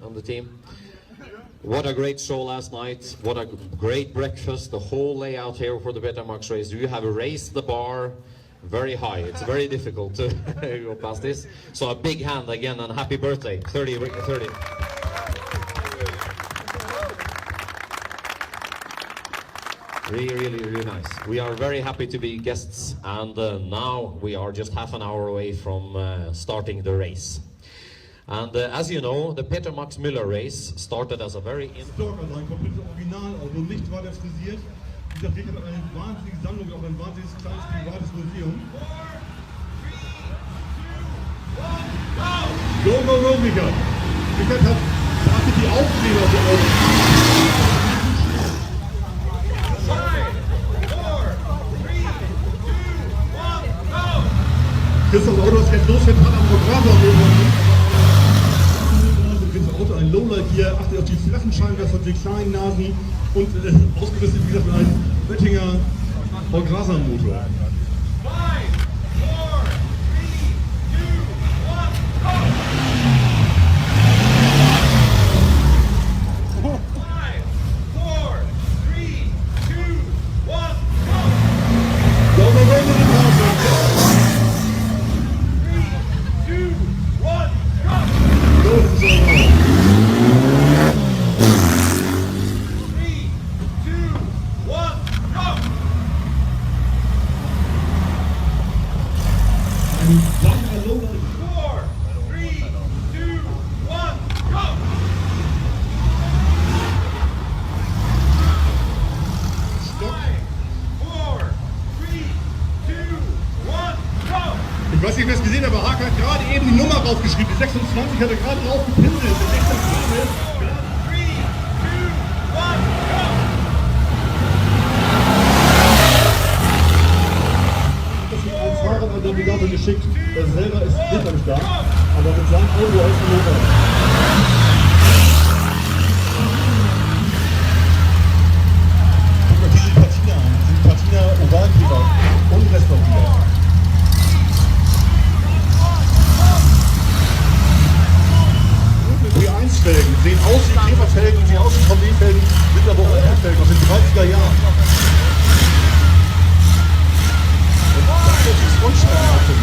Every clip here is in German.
on the team. What a great show last night. What a great breakfast. The whole layout here for the Petermax race. You have raised the bar very high. It's very difficult to go past this. So a big hand again and happy birthday. 30. Really nice. We are very happy to be guests, and now we are just half an hour away from starting the race. And as you know, the Petermax Müller race started as a very... Stock, also ein komplettes Originalauto, nicht weiter frisiert. Dieser Weg hat eine wahnsinnige Sammlung, auch ein wahnsinniges kleines privates Museum. Go, Michael! Michael hat die Aufkleber auf der Auto. Christoph Auto ist jetzt los, jetzt hat am Programm Auto ein Lowlight hier, achtet auf die flachen Scheinwerfer, die kleinen Nasen und ausgerüstet, wie gesagt, mit einem Oettinger Grasa-Motor. Ich weiß nicht, wer es gesehen hat, aber Haken hat gerade eben die Nummer raufgeschrieben. Die 26 hat er gerade drauf gepinselt. Das ist ein Fahrrad an der Navigator geschickt. Er selber ist nicht am Start, aber mit seinem Auto ist der Motor. Guck mal diese Patina an. Diese Patina Ovalkleber. Unrestauriert. Die 1-Felgen sehen aus wie Kleberfelgen, sehen aus wie VW-Felgen, sind aber Oldendorf-Felgen aus den 30er Jahren. Und das ist das Frontscheibenauto.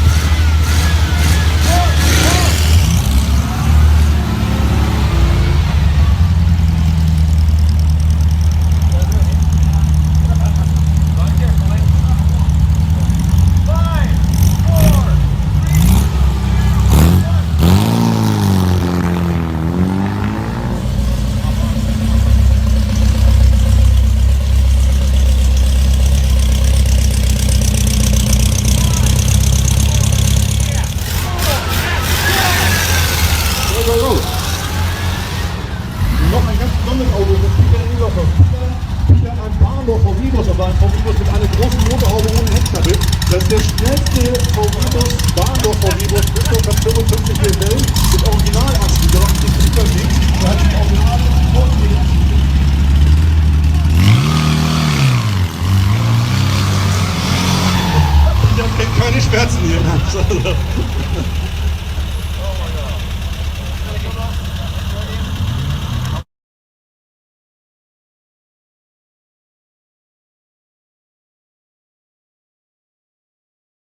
Noch ein ganz besonderes Auto, das Peter ein Bahnhof VW-Bus, aber ein VW-Bus mit einer großen Motorhaube ohne Heckklappe. Das ist der schnellste VW-Bus, Bahnhof VW-Bus, bis auf 55 Wellen mit Originalachsen, der macht sich super sieht. Da hat die Original Ich habe keine Schmerzen hier.